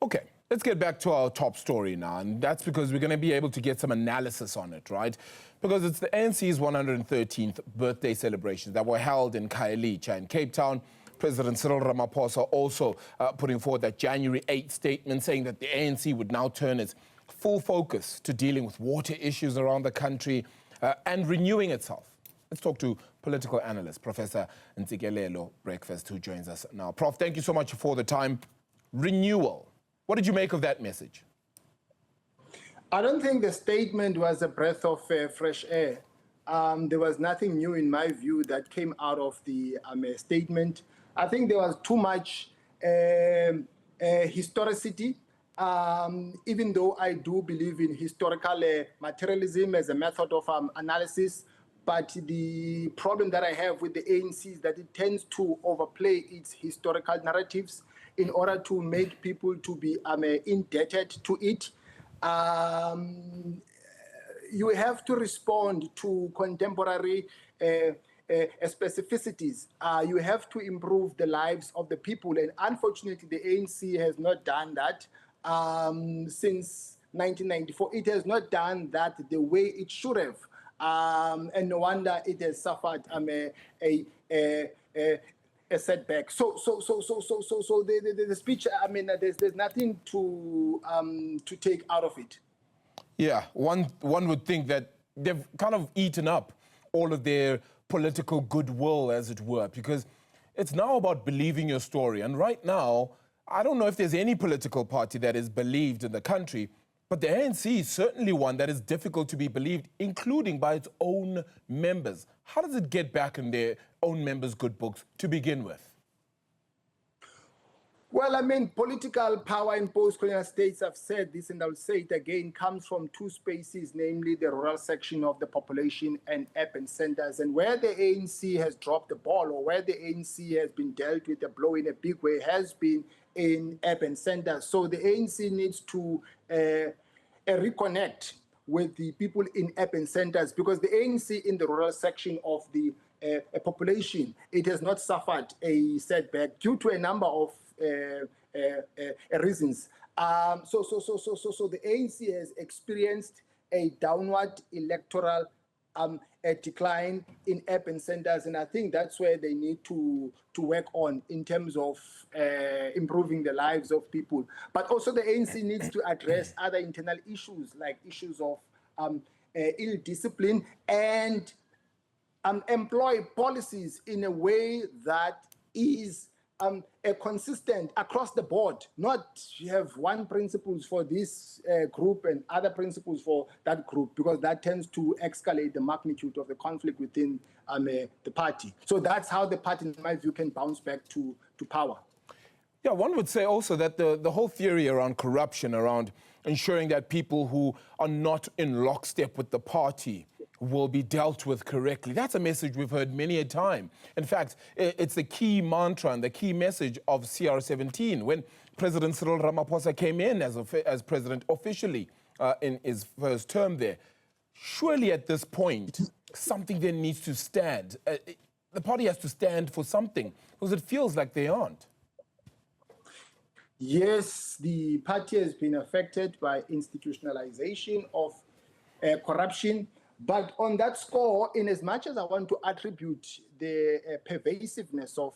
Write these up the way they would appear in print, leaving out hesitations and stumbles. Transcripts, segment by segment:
Okay, let's get back to our top story now, and that's because we're going to be able to get some analysis on it, right? Because it's the ANC's 113th birthday celebrations that were held in Khayelitsha in Cape Town. President Cyril Ramaphosa also putting forward that January 8th statement saying that the ANC would now turn its full focus to dealing with water issues around the country and renewing itself. Let's talk to political analyst, Professor Ntsikelelo Breakfast, who joins us now. Prof, thank you so much for the time. Renewal. What did you make of that message? I don't think the statement was a breath of fresh air. There was nothing new, in my view, that came out of the statement. I think there was too much historicity, even though I do believe in historical materialism as a method of analysis. But the problem that I have with the ANC is that it tends to overplay its historical narratives in order to make people to be indebted to it. You have to respond to contemporary specificities. You have to improve the lives of the people. And unfortunately, the ANC has not done that since 1994. It has not done that the way it should have. And no wonder it has suffered a setback. So the speech, I mean, there's nothing to take out of it. Yeah, one would think that they've kind of eaten up all of their political goodwill, as it were, because it's now about believing your story. And right now, I don't know if there's any political party that is believed in the country, but the ANC is certainly one that is difficult to be believed, including by its own members. How does it get back in their own members' good books to begin with? Well, I mean, political power in post-colonial states, I've said this and I'll say it again, comes from two spaces, namely the rural section of the population and urban centers. And where the ANC has dropped the ball, or where the ANC has been dealt with a blow in a big way, has been in urban centers. So the ANC needs to reconnect with the people in urban centers, because the ANC in the rural section of the population, it has not suffered a setback due to a number of reasons. So the ANC has experienced a downward electoral decline in urban centers, and I think that's where they need to work on in terms of improving the lives of people. But also the ANC needs to address other internal issues, like issues of ill discipline, and employ policies in a way that is consistent across the board, not you have one principles for this group and other principles for that group, because that tends to escalate the magnitude of the conflict within the party. So that's how the party, in my view, can bounce back to power. Yeah, one would say also that the whole theory around corruption, around ensuring that people who are not in lockstep with the party will be dealt with correctly. That's a message we've heard many a time. In fact, it's the key mantra and the key message of CR17 when President Cyril Ramaphosa came in as president officially in his first term there. Surely at this point, something then needs to stand. The party has to stand for something, because it feels like they aren't. Yes, the party has been affected by institutionalization of corruption. But on that score, in as much as I want to attribute the pervasiveness of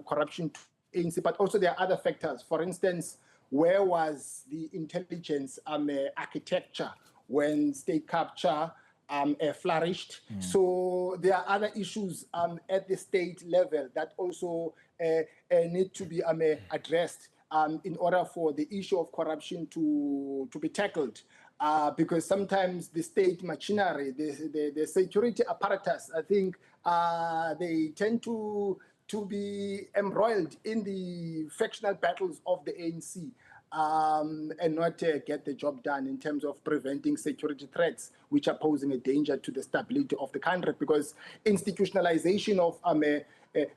corruption to ANC, but also there are other factors. For instance, where was the intelligence architecture when state capture flourished? So there are other issues at the state level that also need to be addressed in order for the issue of corruption to be tackled. Because sometimes the state machinery, the security apparatus, I think they tend to be embroiled in the factional battles of the ANC and not get the job done in terms of preventing security threats, which are posing a danger to the stability of the country, because institutionalization of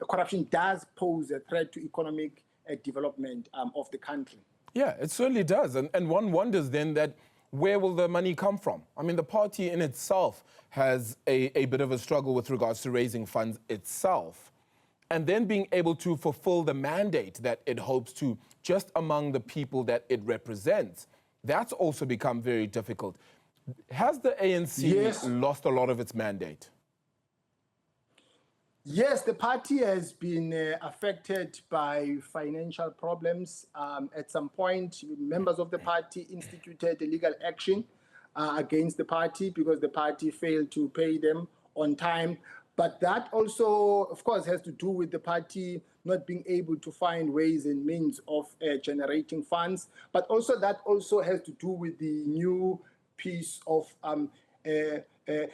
corruption does pose a threat to economic development of the country. Yeah, it certainly does. And one wonders then that where will the money come from? I mean, the party in itself has a bit of a struggle with regards to raising funds itself. and then being able to fulfill the mandate that it hopes to just among the people that it represents. That's also become very difficult. Has the ANC lost a lot of its mandate? Yes, the party has been affected by financial problems. At some point, members of the party instituted a legal action against the party because the party failed to pay them on time. But that also, of course, has to do with the party not being able to find ways and means of generating funds. But also that also has to do with the new piece of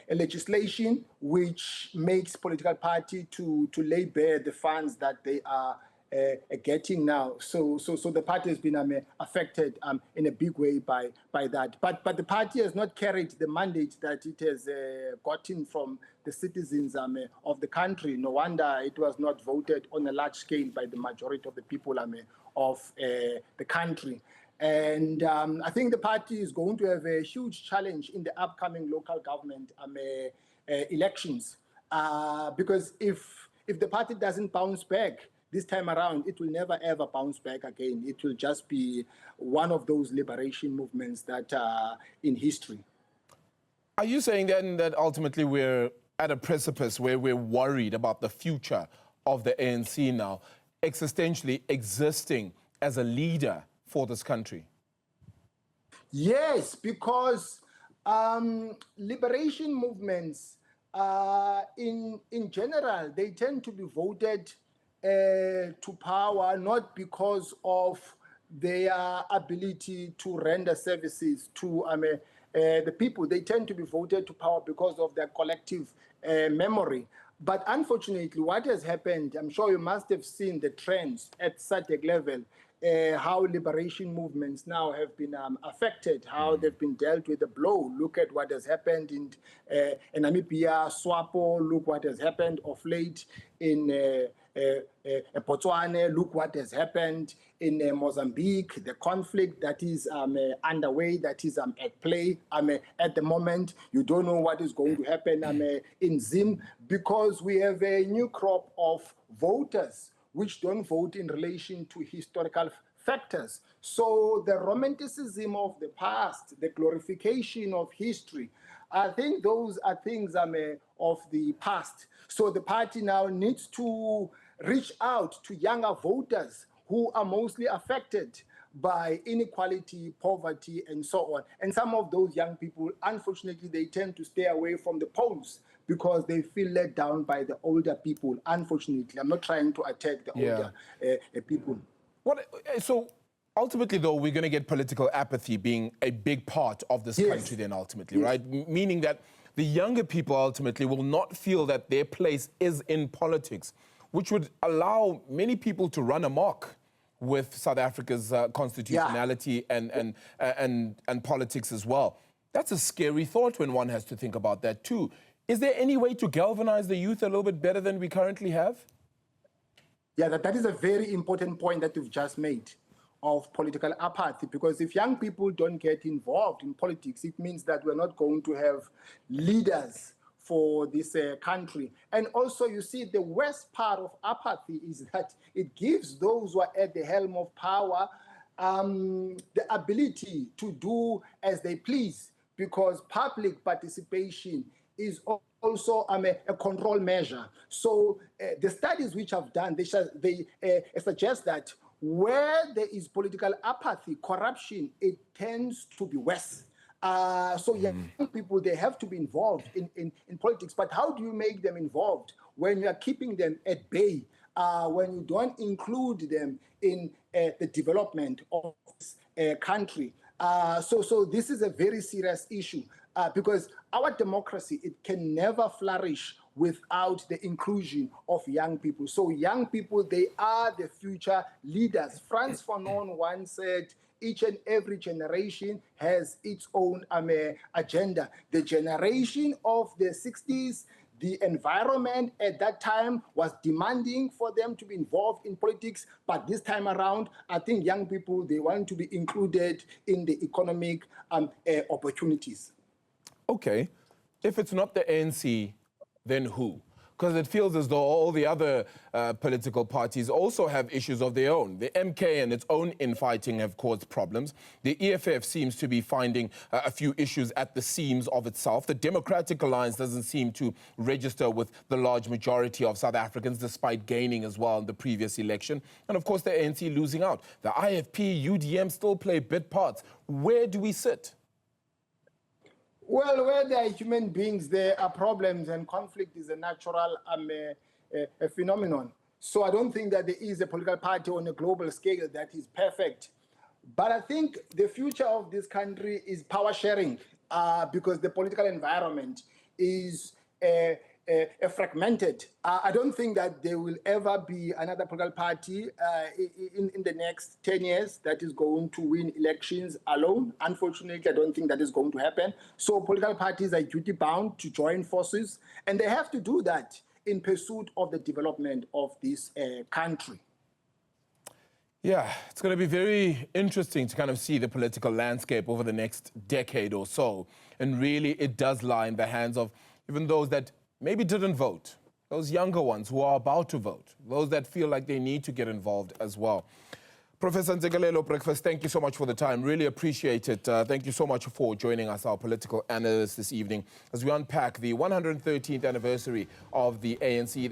legislation which makes political party to lay bare the funds that they are getting now. So the party has been affected in a big way by that. But the party has not carried the mandate that it has gotten from the citizens of the country. No wonder it was not voted on a large scale by the majority of the people of the country. And I think the party is going to have a huge challenge in the upcoming local government elections, because if the party doesn't bounce back this time around, it will never ever bounce back again. It will just be one of those liberation movements that are in history. Are you saying then that ultimately we're at a precipice where we're worried about the future of the ANC now, existentially existing as a leader for this country? Yes, because liberation movements, in general, they tend to be voted to power not because of their ability to render services to the people. They tend to be voted to power because of their collective memory. But unfortunately, what has happened, I'm sure you must have seen the trends at SADC level, how liberation movements now have been affected, how they've been dealt with the blow. Look at what has happened in Namibia, SWAPO, look what has happened of late in Botswana, look what has happened in Mozambique, the conflict that is underway, that is at play at the moment. You don't know what is going to happen in Zim, because we have a new crop of voters which don't vote in relation to historical factors. So the romanticism of the past, the glorification of history, I think those are things of the past. So the party now needs to reach out to younger voters who are mostly affected by inequality, poverty, and so on. And some of those young people, unfortunately, they tend to stay away from the polls because they feel let down by the older people, unfortunately. I'm not trying to attack the older people. So ultimately, though, we're going to get political apathy being a big part of this country then ultimately, right? Meaning that the younger people ultimately will not feel that their place is in politics, which would allow many people to run amok with South Africa's constitutionality and politics as well. That's a scary thought when one has to think about that too. Is there any way to galvanize the youth a little bit better than we currently have? Yeah, that is a very important point that you've just made of political apathy, because if young people don't get involved in politics, it means that we're not going to have leaders for this country. And also, you see, the worst part of apathy is that it gives those who are at the helm of power the ability to do as they please, because public participation is also a control measure. So the studies which I've done, they suggest that where there is political apathy, corruption, it tends to be worse. So young people, they have to be involved in politics. But how do you make them involved when you are keeping them at bay, when you don't include them in the development of this country? So this is a very serious issue, because our democracy, it can never flourish without the inclusion of young people. So young people, they are the future leaders. Frantz Fanon once said, each and every generation has its own agenda. The generation of the 60s, the environment at that time was demanding for them to be involved in politics, but this time around, I think young people, they want to be included in the economic opportunities. Okay, if it's not the ANC, then who? because it feels as though all the other political parties also have issues of their own. The MK and its own infighting have caused problems. The EFF seems to be finding a few issues at the seams of itself. The Democratic Alliance doesn't seem to register with the large majority of South Africans, despite gaining as well in the previous election. And of course, the ANC losing out. The IFP, UDM still play bit parts. Where do we sit? Well, where there are human beings, there are problems, and conflict is a natural a phenomenon. So I don't think that there is a political party on a global scale that is perfect. But I think the future of this country is power sharing, because the political environment is fragmented. I don't think that there will ever be another political party in the next 10 years that is going to win elections alone. Unfortunately, I don't think that is going to happen. So political parties are duty-bound to join forces, and they have to do that in pursuit of the development of this country. Yeah, it's going to be very interesting to kind of see the political landscape over the next decade or so. And really, it does lie in the hands of even those that maybe didn't vote, those younger ones who are about to vote, those that feel like they need to get involved as well. Professor Ntsikelelo Breakfast, thank you so much for the time. Really appreciate it. Thank you so much for joining us, our political analyst, this evening, as we unpack the 113th anniversary of the ANC.